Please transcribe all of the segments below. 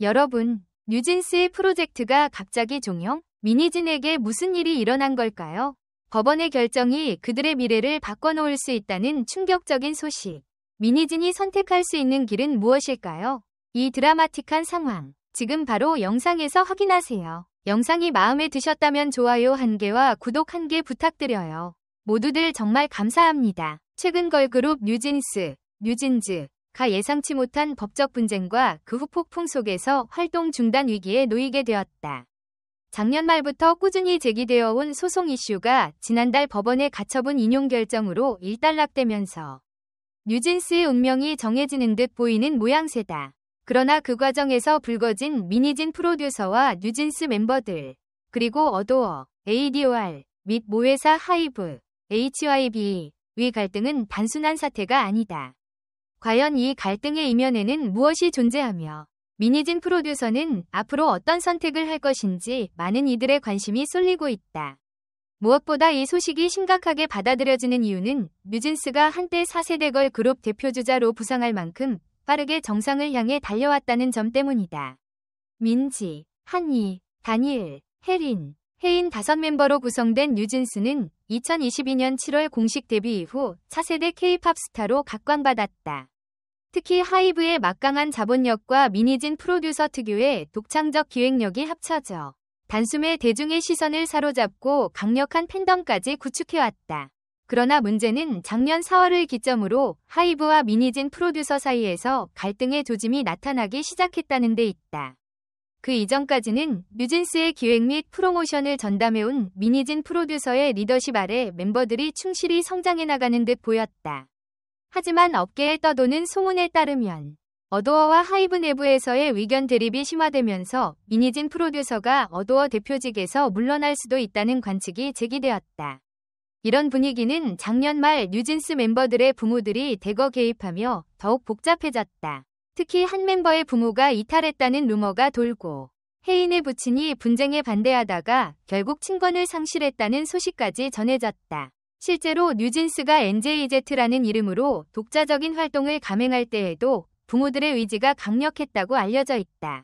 여러분, 뉴진스의 프로젝트가 갑자기 종영? 미니진에게 무슨 일이 일어난 걸까요? 법원의 결정이 그들의 미래를 바꿔놓을 수 있다는 충격적인 소식. 미니진이 선택할 수 있는 길은 무엇일까요? 이 드라마틱한 상황, 지금 바로 영상에서 확인하세요. 영상이 마음에 드셨다면 좋아요 1개와 구독 1개 부탁드려요. 모두들 정말 감사합니다. 최근 걸그룹 뉴진스가 예상치 못한 법적 분쟁과 그 후 폭풍 속에서 활동 중단 위기에 놓이게 되었다. 작년 말부터 꾸준히 제기되어 온 소송 이슈가 지난달 법원의 가처분 인용 결정으로 일단락되면서 뉴진스의 운명이 정해지는 듯 보이는 모양새다. 그러나 그 과정에서 불거진 미니진 프로듀서와 뉴진스 멤버들, 그리고 어도어, ADOR 및 모회사 하이브, HYB의 갈등은 단순한 사태가 아니다. 과연 이 갈등의 이면에는 무엇이 존재하며 미니진 프로듀서는 앞으로 어떤 선택을 할 것인지 많은 이들의 관심이 쏠리고 있다. 무엇보다 이 소식이 심각하게 받아들여지는 이유는 뉴진스가 한때 4세대 걸그룹 대표주자로 부상할 만큼 빠르게 정상을 향해 달려왔다는 점 때문이다. 민지, 한이, 다니엘, 혜린, 혜인 5멤버로 구성된 뉴진스는 2022년 7월 공식 데뷔 이후 차세대 K-팝 스타로 각광받았다. 특히 하이브의 막강한 자본력과 미니진 프로듀서 특유의 독창적 기획력이 합쳐져 단숨에 대중의 시선을 사로잡고 강력한 팬덤까지 구축해왔다. 그러나 문제는 작년 4월을 기점으로 하이브와 미니진 프로듀서 사이에서 갈등의 조짐이 나타나기 시작했다는 데 있다. 그 이전까지는 뉴진스의 기획 및 프로모션을 전담해온 미니진 프로듀서의 리더십 아래 멤버들이 충실히 성장해 나가는 듯 보였다. 하지만 업계에 떠도는 소문에 따르면 어도어와 하이브 내부에서의 의견 대립이 심화되면서 미니진 프로듀서가 어도어 대표직에서 물러날 수도 있다는 관측이 제기되었다. 이런 분위기는 작년 말 뉴진스 멤버들의 부모들이 대거 개입하며 더욱 복잡해졌다. 특히 한 멤버의 부모가 이탈했다는 루머가 돌고 혜인의 부친이 분쟁에 반대하다가 결국 친권을 상실했다는 소식까지 전해졌다. 실제로 뉴진스가 NJZ라는 이름으로 독자적인 활동을 감행할 때에도 부모들의 의지가 강력했다고 알려져 있다.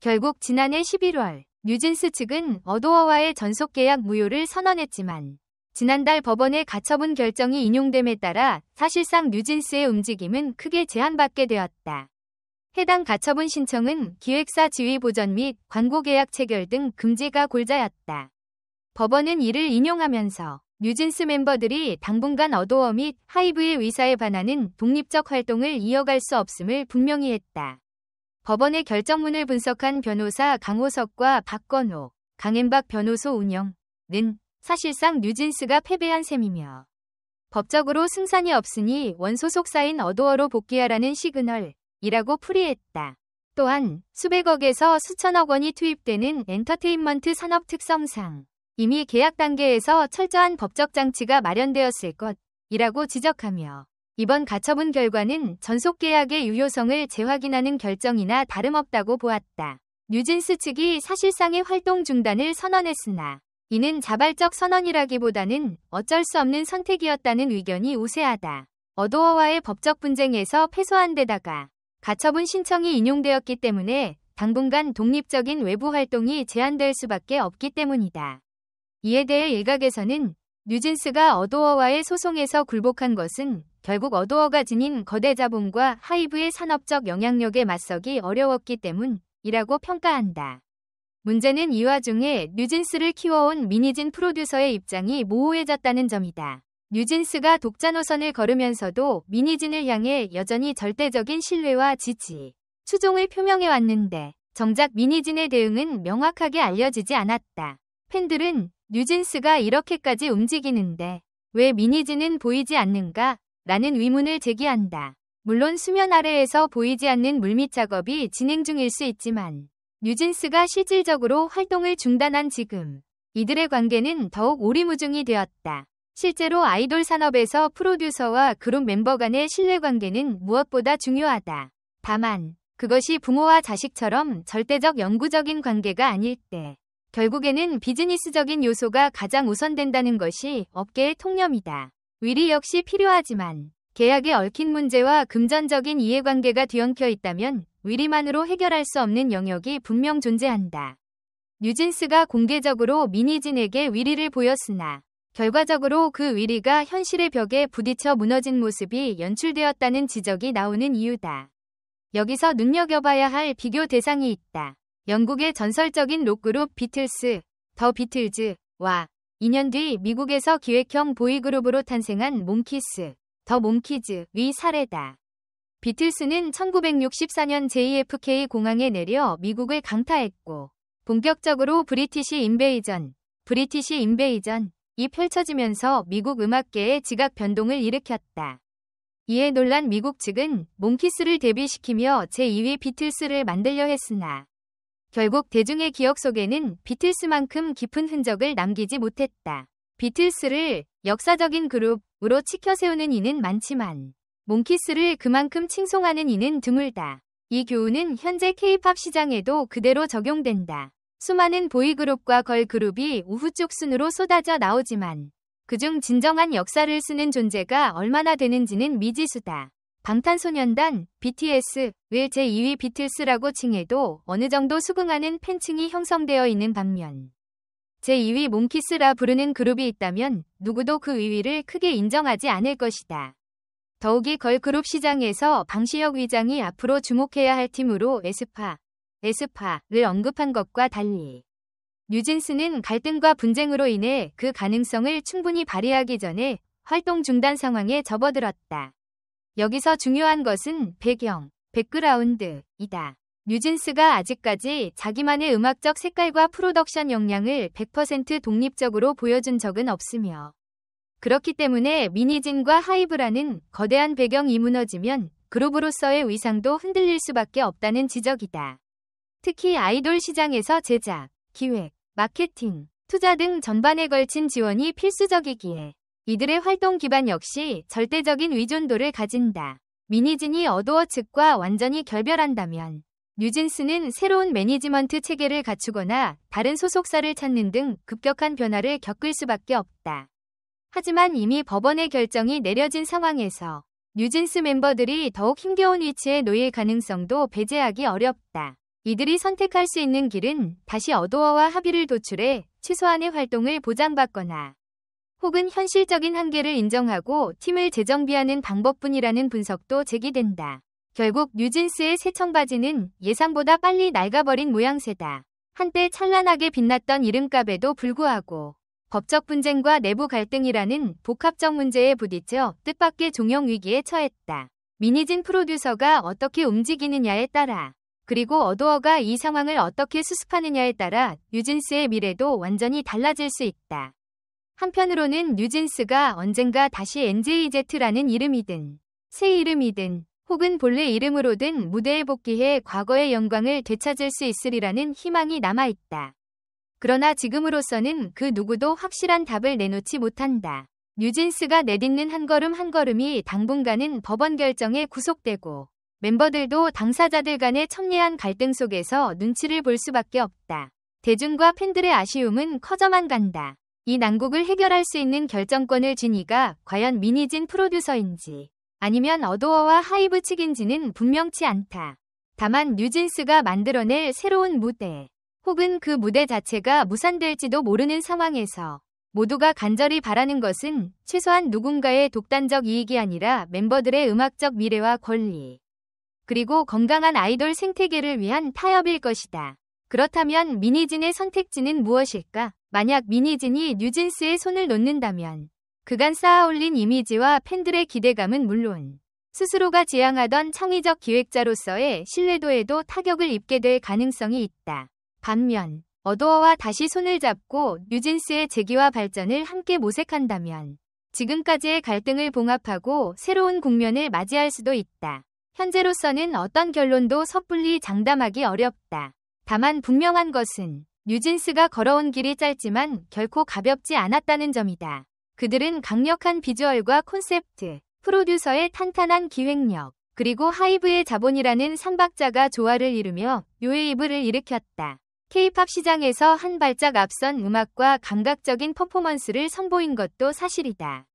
결국 지난해 11월 뉴진스 측은 어도어와의 전속계약 무효를 선언했지만 지난달 법원의 가처분 결정이 인용됨에 따라 사실상 뉴진스의 움직임은 크게 제한받게 되었다. 해당 가처분 신청은 기획사 지위 보전 및 광고 계약 체결 등 금지가 골자였다. 법원은 이를 인용하면서 뉴진스 멤버들이 당분간 어도어 및 하이브의 의사에 반하는 독립적 활동을 이어갈 수 없음을 분명히 했다. 법원의 결정문을 분석한 변호사 강호석과 박건호, 강엠박 변호소 운영은 사실상 뉴진스가 패배한 셈이며 법적으로 승산이 없으니 원소속사인 어도어로 복귀하라는 시그널이라고 풀이했다. 또한 수백억에서 수천억 원이 투입되는 엔터테인먼트 산업 특성상 이미 계약 단계에서 철저한 법적 장치가 마련되었을 것이라고 지적하며 이번 가처분 결과는 전속 계약의 유효성을 재확인하는 결정이나 다름없다고 보았다. 뉴진스 측이 사실상의 활동 중단을 선언했으나 이는 자발적 선언이라기보다는 어쩔 수 없는 선택이었다는 의견이 우세하다. 어도어와의 법적 분쟁에서 패소한 데다가 가처분 신청이 인용되었기 때문에 당분간 독립적인 외부 활동이 제한될 수밖에 없기 때문이다. 이에 대해 일각에서는 뉴진스가 어도어와의 소송에서 굴복한 것은 결국 어도어가 지닌 거대 자본과 하이브의 산업적 영향력에 맞서기 어려웠기 때문이라고 평가한다. 문제는 이 와중에 뉴진스를 키워온 미니진 프로듀서의 입장이 모호해졌다는 점이다. 뉴진스가 독자 노선을 걸으면서도 미니진을 향해 여전히 절대적인 신뢰와 지지, 추종을 표명해왔는데 정작 미니진의 대응은 명확하게 알려지지 않았다. 팬들은 뉴진스가 이렇게까지 움직이는데 왜 미니진은 보이지 않는가? 라는 의문을 제기한다. 물론 수면 아래에서 보이지 않는 물밑 작업이 진행 중일 수 있지만 뉴진스가 실질적으로 활동을 중단한 지금 이들의 관계는 더욱 오리무중이 되었다. 실제로 아이돌 산업에서 프로듀서와 그룹 멤버 간의 신뢰관계는 무엇보다 중요하다. 다만 그것이 부모와 자식처럼 절대적 영구적인 관계가 아닐 때 결국에는 비즈니스적인 요소가 가장 우선된다는 것이 업계의 통념이다. 의리 역시 필요하지만 계약에 얽힌 문제와 금전적인 이해관계가 뒤엉켜 있다면 위리만으로 해결할 수 없는 영역이 분명 존재한다. 뉴진스가 공개적으로 미니진에게 위리를 보였으나 결과적으로 그 위리가 현실의 벽에 부딪혀 무너진 모습이 연출되었다는 지적이 나오는 이유다. 여기서 눈여겨봐야 할 비교 대상이 있다. 영국의 전설적인 록그룹 비틀스, 더 비틀즈와 2년 뒤 미국에서 기획형 보이그룹으로 탄생한 몽키스, 더 몽키즈의 사례다. 비틀스는 1964년 JFK 공항에 내려 미국을 강타했고 본격적으로 브리티시 인베이전이 펼쳐지면서 미국 음악계의 지각 변동을 일으켰다. 이에 놀란 미국 측은 몽키스를 데뷔시키며 제2위 비틀스를 만들려 했으나 결국 대중의 기억 속에는 비틀스만큼 깊은 흔적을 남기지 못했다. 비틀스를 역사적인 그룹으로 치켜세우는 이는 많지만 몽키스를 그만큼 칭송하는 이는 드물다. 이 교훈은 현재 K-팝 시장에도 그대로 적용된다. 수많은 보이그룹과 걸그룹이 우후쪽 순으로 쏟아져 나오지만 그중 진정한 역사를 쓰는 존재가 얼마나 되는지는 미지수다. 방탄소년단, BTS를 제2위 비틀스라고 칭해도 어느 정도 수긍하는 팬층이 형성되어 있는 반면 제2위 몽키스라 부르는 그룹이 있다면 누구도 그 위위를 크게 인정하지 않을 것이다. 더욱이 걸그룹 시장에서 방시혁 위장이 앞으로 주목해야 할 팀으로 에스파를 언급한 것과 달리 뉴진스는 갈등과 분쟁으로 인해 그 가능성을 충분히 발휘하기 전에 활동 중단 상황에 접어들었다. 여기서 중요한 것은 백그라운드이다. 뉴진스가 아직까지 자기만의 음악적 색깔과 프로덕션 역량을 100% 독립적으로 보여준 적은 없으며 그렇기 때문에 미니진과 하이브라는 거대한 배경이 무너지면 그룹으로서의 위상도 흔들릴 수밖에 없다는 지적이다. 특히 아이돌 시장에서 제작, 기획, 마케팅, 투자 등 전반에 걸친 지원이 필수적이기에 이들의 활동 기반 역시 절대적인 의존도를 가진다. 미니진이 어도어 측과 완전히 결별한다면 뉴진스는 새로운 매니지먼트 체계를 갖추거나 다른 소속사를 찾는 등 급격한 변화를 겪을 수밖에 없다. 하지만 이미 법원의 결정이 내려진 상황에서 뉴진스 멤버들이 더욱 힘겨운 위치에 놓일 가능성도 배제하기 어렵다. 이들이 선택할 수 있는 길은 다시 어도어와 합의를 도출해 최소한의 활동을 보장받거나 혹은 현실적인 한계를 인정하고 팀을 재정비하는 방법뿐이라는 분석도 제기된다. 결국 뉴진스의 새 청바지는 예상보다 빨리 낡아버린 모양새다. 한때 찬란하게 빛났던 이름값에도 불구하고 법적 분쟁과 내부 갈등이라는 복합적 문제에 부딪혀 뜻밖의 종영 위기에 처했다. 미니진 프로듀서가 어떻게 움직이느냐에 따라 그리고 어도어가 이 상황을 어떻게 수습하느냐에 따라 뉴진스의 미래도 완전히 달라질 수 있다. 한편으로는 뉴진스가 언젠가 다시 NJZ라는 이름이든 새 이름이든 혹은 본래 이름으로든 무대에 복귀해 과거의 영광을 되찾을 수 있으리라는 희망이 남아있다. 그러나 지금으로서는 그 누구도 확실한 답을 내놓지 못한다. 뉴진스가 내딛는 한 걸음 한 걸음이 당분간은 법원 결정에 구속되고 멤버들도 당사자들 간의 첨예한 갈등 속에서 눈치를 볼 수밖에 없다. 대중과 팬들의 아쉬움은 커져만 간다. 이 난국을 해결할 수 있는 결정권을 쥔 이가 과연 미니진 프로듀서인지 아니면 어도어와 하이브 측인지는 분명치 않다. 다만 뉴진스가 만들어낼 새로운 무대 혹은 그 무대 자체가 무산될지도 모르는 상황에서 모두가 간절히 바라는 것은 최소한 누군가의 독단적 이익이 아니라 멤버들의 음악적 미래와 권리 그리고 건강한 아이돌 생태계를 위한 타협일 것이다. 그렇다면 미니진의 선택지는 무엇일까? 만약 미니진이 뉴진스의 손을 놓는다면 그간 쌓아올린 이미지와 팬들의 기대감은 물론 스스로가 지향하던 창의적 기획자로서의 신뢰도에도 타격을 입게 될 가능성이 있다. 반면 어도어와 다시 손을 잡고 뉴진스의 재기와 발전을 함께 모색한다면 지금까지의 갈등을 봉합하고 새로운 국면을 맞이할 수도 있다. 현재로서는 어떤 결론도 섣불리 장담하기 어렵다. 다만 분명한 것은 뉴진스가 걸어온 길이 짧지만 결코 가볍지 않았다는 점이다. 그들은 강력한 비주얼과 콘셉트, 프로듀서의 탄탄한 기획력, 그리고 하이브의 자본이라는 삼박자가 조화를 이루며 뉴웨이브를 일으켰다. K-팝 시장에서 한 발짝 앞선 음악과 감각적인 퍼포먼스를 선보인 것도 사실이다.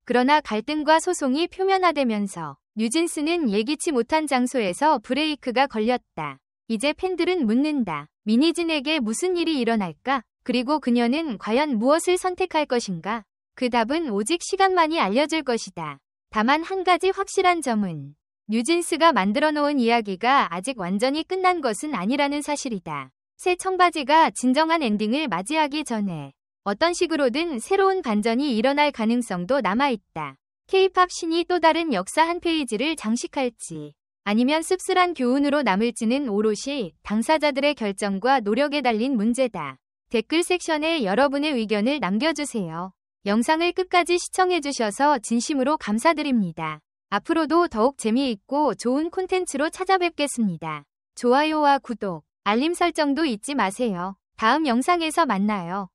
그러나 갈등과 소송이 표면화되면서 뉴진스는 예기치 못한 장소에서 브레이크가 걸렸다. 이제 팬들은 묻는다. 민희진에게 무슨 일이 일어날까? 그리고 그녀는 과연 무엇을 선택할 것인가? 그 답은 오직 시간만이 알려줄 것이다. 다만 한 가지 확실한 점은 뉴진스가 만들어 놓은 이야기가 아직 완전히 끝난 것은 아니라는 사실이다. 새 청바지가 진정한 엔딩을 맞이하기 전에 어떤 식으로든 새로운 반전이 일어날 가능성도 남아있다. K-팝 신이 또 다른 역사 한 페이지를 장식할지 아니면 씁쓸한 교훈으로 남을지는 오롯이 당사자들의 결정과 노력에 달린 문제다. 댓글 섹션에 여러분의 의견을 남겨주세요. 영상을 끝까지 시청해주셔서 진심으로 감사드립니다. 앞으로도 더욱 재미있고 좋은 콘텐츠로 찾아뵙겠습니다. 좋아요와 구독, 알림 설정도 잊지 마세요. 다음 영상에서 만나요.